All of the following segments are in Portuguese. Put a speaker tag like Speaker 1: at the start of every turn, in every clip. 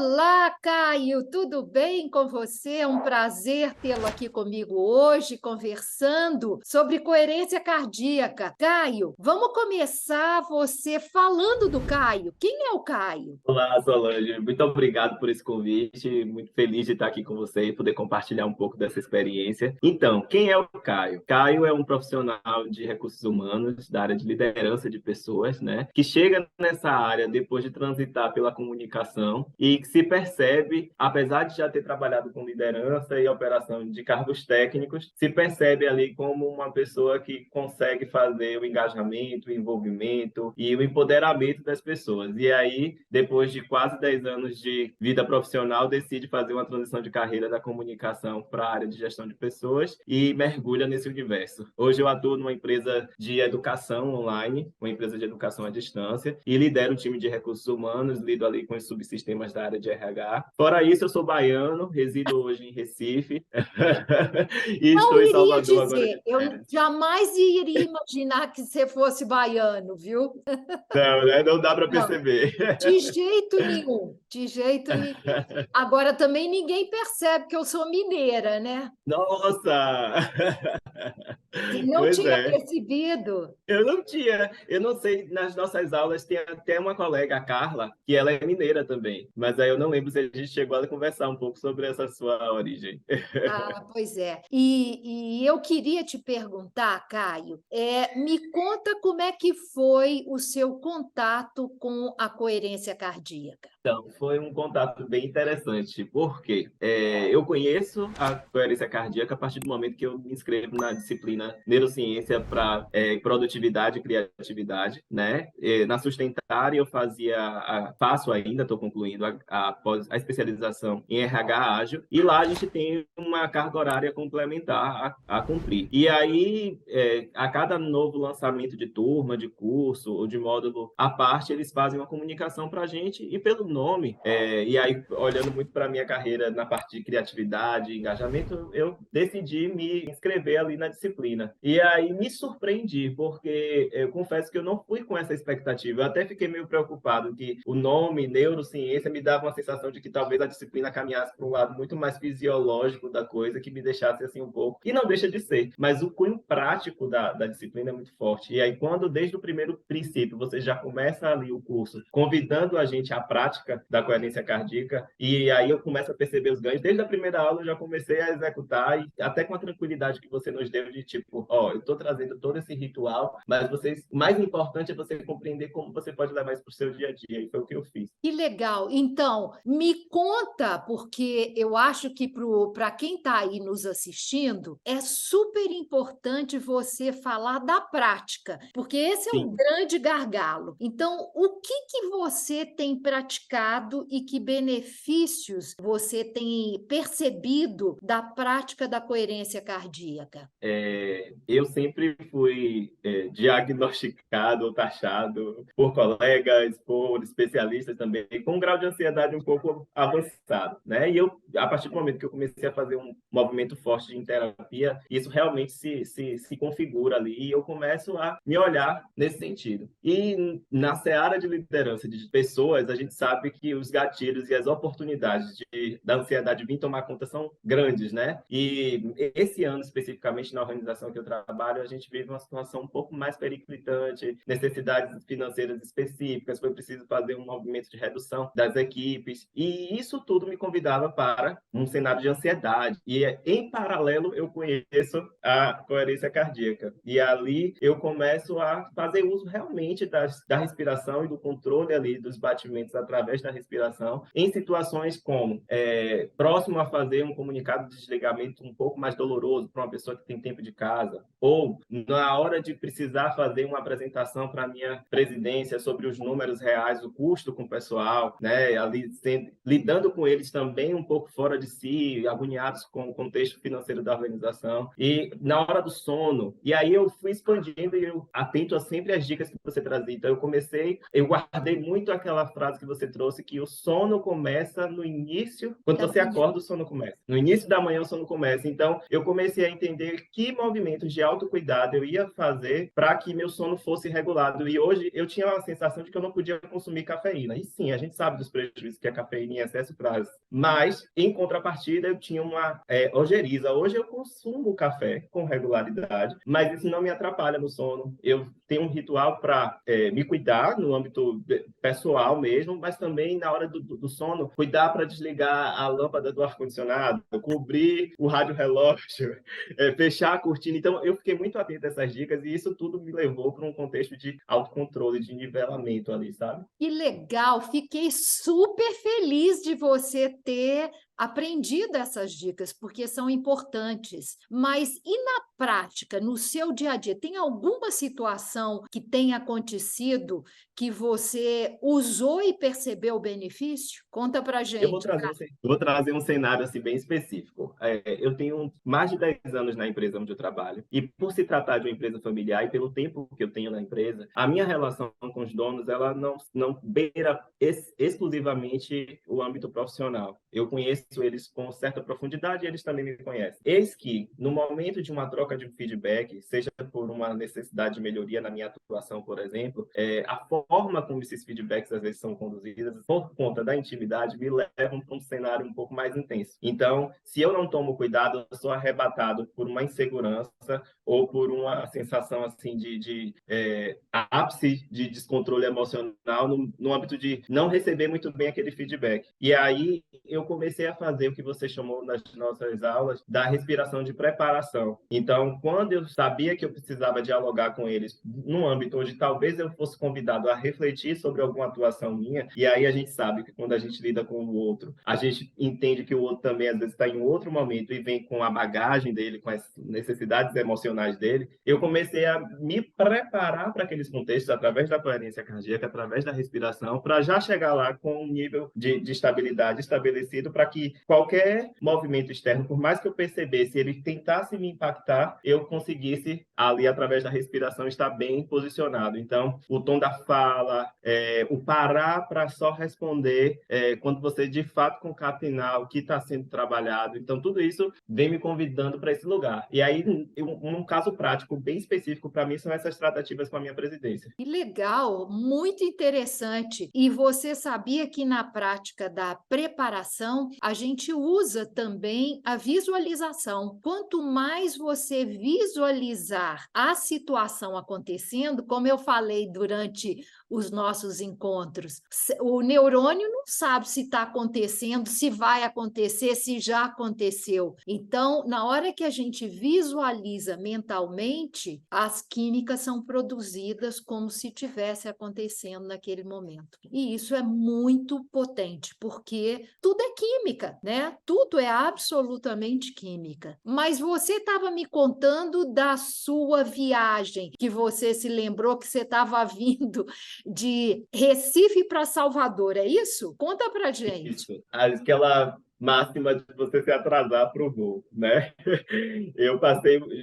Speaker 1: Olá, Caio, tudo bem com você? É um prazer tê-lo aqui comigo hoje, conversando sobre coerência cardíaca. Caio, vamos começar você falando do Caio. Quem é o Caio?
Speaker 2: Olá, Solange. Muito obrigado por esse convite. Muito feliz de estar aqui com você e poder compartilhar um pouco dessa experiência. Então, quem é o Caio? Caio é um profissional de recursos humanos da área de liderança de pessoas, né? Que chega nessa área depois de transitar pela comunicação e que se percebe, apesar de já ter trabalhado com liderança e operação de cargos técnicos, se percebe ali como uma pessoa que consegue fazer o engajamento, o envolvimento e o empoderamento das pessoas. E aí, depois de quase 10 anos de vida profissional, decide fazer uma transição de carreira da comunicação para a área de gestão de pessoas e mergulha nesse universo. Hoje eu atuo numa empresa de educação online, uma empresa de educação à distância, e lidero um time de recursos humanos, lido ali com os subsistemas da área de RH. Fora isso, eu sou baiano, resido hoje em Recife e
Speaker 1: Não
Speaker 2: estou em
Speaker 1: iria
Speaker 2: Salvador agora
Speaker 1: dizer,
Speaker 2: de
Speaker 1: eu
Speaker 2: férias.
Speaker 1: jamais iria imaginar que você fosse baiano, viu?
Speaker 2: Não, né? Não dá para
Speaker 1: Não,
Speaker 2: perceber.
Speaker 1: de jeito nenhum, de jeito nenhum. Agora, também ninguém percebe que eu sou mineira, né?
Speaker 2: Nossa!
Speaker 1: Você não
Speaker 2: Pois
Speaker 1: tinha
Speaker 2: é.
Speaker 1: percebido?
Speaker 2: Eu não tinha, eu não sei, nas nossas aulas tem até uma colega, a Carla, que ela é mineira também, mas aí eu não lembro se a gente chegou a conversar um pouco sobre essa sua origem.
Speaker 1: Ah, pois é. E eu queria te perguntar, Caio, me conta como é que foi o seu contato com a coerência cardíaca.
Speaker 2: Então, foi um contato bem interessante, porque eu conheço a coerência cardíaca a partir do momento que eu me inscrevo na disciplina Neurociência para Produtividade e Criatividade, né? Na Sustentária eu faço ainda, estou concluindo a especialização em RH ágil, e lá a gente tem uma carga horária complementar a cumprir. E aí, a cada novo lançamento de turma, de curso ou de módulo à parte, eles fazem uma comunicação para a gente e pelo nome, e aí olhando muito para a minha carreira na parte de criatividade, engajamento, eu decidi me inscrever ali na disciplina. E aí me surpreendi, porque eu confesso que eu não fui com essa expectativa. Eu até fiquei meio preocupado que o nome neurociência me dava uma sensação de que talvez a disciplina caminhasse para um lado muito mais fisiológico da coisa, que me deixasse assim um pouco. E não deixa de ser, mas o cunho prático da disciplina é muito forte. E aí, quando desde o primeiro princípio você já começa ali o curso convidando a gente à prática da coerência cardíaca, e aí eu começo a perceber os ganhos. Desde a primeira aula eu já comecei a executar, e até com a tranquilidade que você nos deu de tipo, ó, eu estou trazendo todo esse ritual, mas o mais importante é você compreender como você pode levar isso para o seu dia a dia, e foi o que eu fiz.
Speaker 1: Que legal. Então, me conta, porque eu acho que para quem está aí nos assistindo, é super importante você falar da prática, porque esse é um
Speaker 2: Sim.
Speaker 1: grande gargalo. Então, o que você tem praticado e que benefícios você tem percebido da prática da coerência cardíaca?
Speaker 2: Eu sempre fui diagnosticado ou taxado por colegas, por especialistas também, com um grau de ansiedade um pouco avançado, né? E eu, a partir do momento que eu comecei a fazer um movimento forte de terapia, isso realmente se configura ali e eu começo a me olhar nesse sentido. E na seara de liderança de pessoas, a gente sabe que os gatilhos e as oportunidades da ansiedade vir tomar conta são grandes, né? E esse ano, especificamente, na organização que eu trabalho, a gente vive uma situação um pouco mais periclitante, necessidades financeiras específicas, foi preciso fazer um movimento de redução das equipes, e isso tudo me convidava para um cenário de ansiedade. E, em paralelo, eu conheço a coerência cardíaca. E ali eu começo a fazer uso realmente da respiração e do controle ali dos batimentos através da respiração, em situações como próximo a fazer um comunicado de desligamento um pouco mais doloroso para uma pessoa que tem tempo de casa, ou na hora de precisar fazer uma apresentação para a minha presidência sobre os números reais, o custo com o pessoal, né, ali lidando com eles também um pouco fora de si, agoniados com o contexto financeiro da organização, e na hora do sono. E aí eu fui expandindo e eu atento a sempre as dicas que você trazia. Então eu guardei muito aquela frase que você trouxe que o sono começa no início, quando
Speaker 1: Da
Speaker 2: você
Speaker 1: manhã.
Speaker 2: acorda, o sono começa. No início da manhã, o sono começa. Então, eu comecei a entender que movimentos de autocuidado eu ia fazer para que meu sono fosse regulado. E hoje eu tinha a sensação de que eu não podia consumir cafeína. E sim, a gente sabe dos prejuízos que a cafeína em excesso traz. Mas, em contrapartida, eu tinha uma ojeriza. Hoje eu consumo café com regularidade, mas isso não me atrapalha no sono. Eu tenho um ritual para me cuidar no âmbito pessoal mesmo, mas também na hora do sono, cuidar para desligar a lâmpada do ar-condicionado, cobrir o rádio-relógio, fechar a cortina. Então, eu fiquei muito atento a essas dicas e isso tudo me levou para um contexto de autocontrole, de nivelamento ali, sabe?
Speaker 1: Que legal! Fiquei super feliz de você ter aprendido essas dicas, porque são importantes. Mas e na prática, no seu dia a dia, tem alguma situação que tenha acontecido que você usou e percebeu o benefício? Conta pra
Speaker 2: Eu vou
Speaker 1: gente.
Speaker 2: trazer vou trazer um cenário assim, bem específico. Eu tenho mais de 10 anos na empresa onde eu trabalho, e por se tratar de uma empresa familiar e pelo tempo que eu tenho na empresa, a minha relação com os donos ela não beira exclusivamente o âmbito profissional. Eu conheço eles com certa profundidade e eles também me conhecem. Eis que, no momento de uma troca de feedback, seja por uma necessidade de melhoria na minha atuação, por exemplo, a forma como esses feedbacks às vezes são conduzidos, por conta da intimidade, me levam para um cenário um pouco mais intenso. Então, se eu não tomo cuidado, eu sou arrebatado por uma insegurança ou por uma sensação assim de ápice de descontrole emocional no âmbito de não receber muito bem aquele feedback. E aí eu comecei a fazer o que você chamou nas nossas aulas da respiração de preparação. Então, quando eu sabia que eu precisava dialogar com eles num âmbito onde talvez eu fosse convidado a refletir sobre alguma atuação minha, e aí a gente sabe que quando a gente lida com o outro, a gente entende que o outro também às vezes está em outro momento e vem com a bagagem dele, com as necessidades emocionais dele, eu comecei a me preparar para aqueles contextos através da coerência cardíaca, através da respiração, para já chegar lá com um nível de estabilidade estabelecido para que qualquer movimento externo, por mais que eu percebesse, ele tentasse me impactar, eu conseguisse ali através da respiração estar bem posicionado. Então, o tom da fala, o parar para só responder quando você de fato concatenar o que está sendo trabalhado. Então, tudo isso vem me convidando para esse lugar. E aí, um caso prático bem específico para mim são essas tratativas com a minha presidência.
Speaker 1: Que legal, muito interessante. E você sabia que na prática da preparação, a gente usa também a visualização. Quanto mais você visualizar a situação acontecendo, como eu falei durante os nossos encontros, o neurônio não sabe se está acontecendo, se vai acontecer, se já aconteceu. Então, na hora que a gente visualiza mentalmente, as químicas são produzidas como se estivesse acontecendo naquele momento. E isso é muito potente, porque tudo é química, né? Tudo é absolutamente química. Mas você estava me contando da sua viagem, que você se lembrou que você estava vindo de Recife para Salvador, é isso? Conta pra gente.
Speaker 2: Isso, aquela máxima de você se atrasar para o voo, né? Eu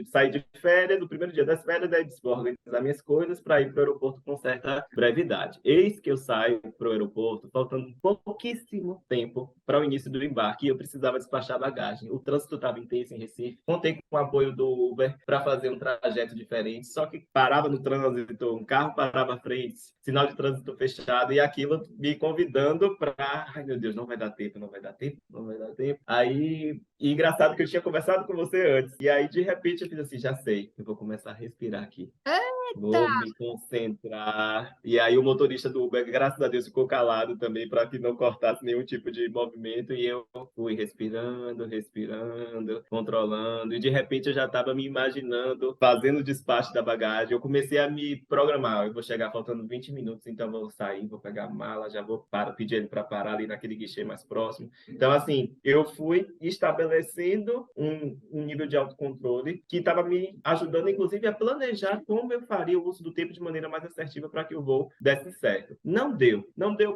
Speaker 2: saí de férias, no primeiro dia das férias, daí disse, vou organizar minhas coisas para ir para o aeroporto com certa brevidade. Eis que eu saio para o aeroporto, faltando pouquíssimo tempo para o início do embarque, e eu precisava despachar bagagem. O trânsito estava intenso em Recife, contei com o apoio do Uber para fazer um trajeto diferente, só que parava no trânsito, um carro parava à frente, sinal de trânsito fechado, e aquilo me convidando para, ai meu Deus, não vai dar tempo, não vai dar tempo, não vai dar tempo. Aí, e engraçado que eu tinha conversado com você antes. E aí, de repente, eu fiz assim, já sei, eu vou começar a respirar aqui.
Speaker 1: Eita!
Speaker 2: Vou me concentrar. E aí o motorista do Uber, graças a Deus, ficou calado também para que não cortasse nenhum tipo de movimento. E eu fui respirando, respirando, controlando. E de repente eu já estava me imaginando fazendo o despacho da bagagem. Eu comecei a me programar. Eu vou chegar faltando 20 minutos, então vou sair, vou pegar a mala, já vou pedir ele para parar ali naquele guichê mais próximo. Então, assim, eu fui estabelecendo um nível de autocontrole que estava me ajudando, inclusive, a planejar como eu faria o uso do tempo de maneira mais assertiva para que o voo desse certo. Não deu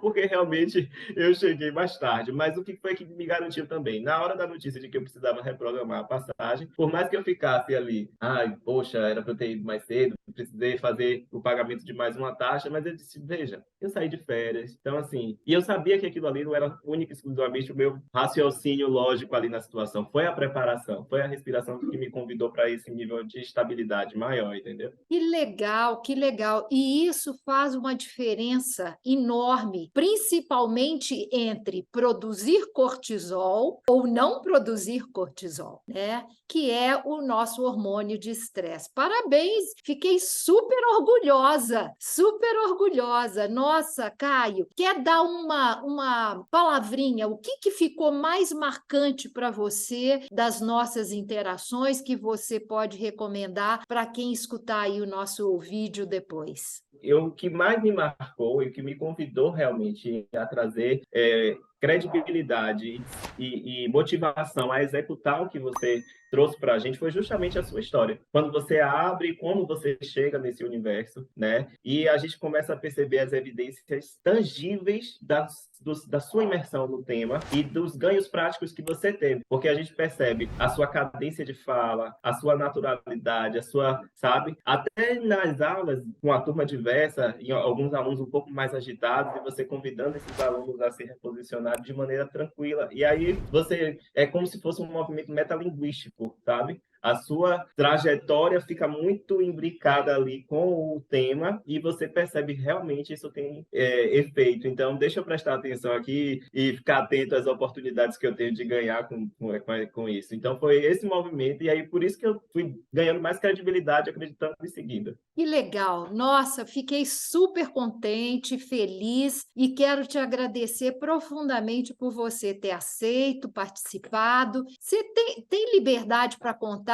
Speaker 2: porque realmente eu cheguei mais tarde, mas o que foi que me garantiu também? Na hora da notícia de que eu precisava reprogramar a passagem, por mais que eu ficasse ali, ai, poxa, era para eu ter ido mais cedo, precisei fazer o pagamento de mais uma taxa, mas eu disse, veja, eu saí de férias, então assim, e eu sabia que aquilo ali não era única e exclusivamente o meu raciocínio lógico ali na situação, foi a preparação, foi a respiração que me convidou para esse nível de estabilidade maior, entendeu?
Speaker 1: Que legal, que legal. E isso faz uma diferença enorme, principalmente entre produzir cortisol ou não produzir cortisol, né? Que é o nosso hormônio de estresse. Parabéns, fiquei super orgulhosa, super orgulhosa. Nossa, Caio, quer dar uma palavrinha? O que ficou mais marcante para você das nossas interações que você pode recomendar para quem escutar aí o nosso vídeo depois?
Speaker 2: O que mais me marcou e o que me convidou realmente a trazer credibilidade e motivação a executar o que você trouxe para a gente foi justamente a sua história. Quando você abre como você chega nesse universo, né? E a gente começa a perceber as evidências tangíveis da sua imersão no tema e dos ganhos práticos que você teve. Porque a gente percebe a sua cadência de fala, a sua naturalidade, a sua, sabe? Até nas aulas, com a turma diversa, e alguns alunos um pouco mais agitados, e você convidando esses alunos a se reposicionar de maneira tranquila. E aí você é como se fosse um movimento metalinguístico, sabe? A sua trajetória fica muito imbricada ali com o tema e você percebe realmente isso tem efeito. Então, deixa eu prestar atenção aqui e ficar atento às oportunidades que eu tenho de ganhar com isso. Então, foi esse movimento e aí por isso que eu fui ganhando mais credibilidade, acreditando em seguida.
Speaker 1: Que legal! Nossa, fiquei super contente, feliz e quero te agradecer profundamente por você ter aceito, participado. Você tem liberdade para contar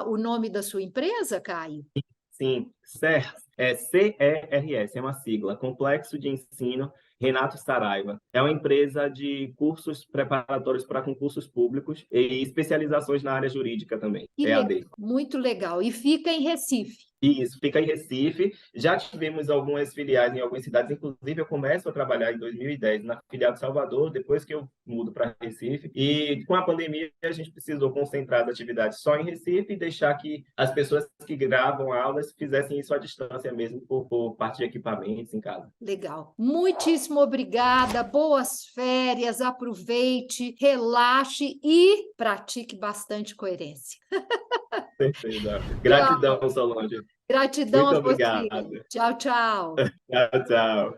Speaker 1: o nome da sua empresa, Caio?
Speaker 2: Sim, CERS, é uma sigla, Complexo de Ensino Renato Saraiva. É uma empresa de cursos preparatórios para concursos públicos e especializações na área jurídica também, EAD.
Speaker 1: Muito legal. E fica em Recife.
Speaker 2: Isso, fica em Recife. Já tivemos algumas filiais em algumas cidades, inclusive eu começo a trabalhar em 2010 na filial de Salvador, depois que eu mudo para Recife. E com a pandemia a gente precisou concentrar as atividades só em Recife e deixar que as pessoas que gravam aulas fizessem isso à distância mesmo, por parte de equipamentos em casa.
Speaker 1: Legal. Muitíssimo obrigada. Boas férias. Aproveite, relaxe e pratique bastante coerência.
Speaker 2: Perfeito.
Speaker 1: Tchau.
Speaker 2: Gratidão, Solange.
Speaker 1: Gratidão
Speaker 2: Muito
Speaker 1: a você.
Speaker 2: obrigado.
Speaker 1: Tchau, tchau.
Speaker 2: Tchau, tchau.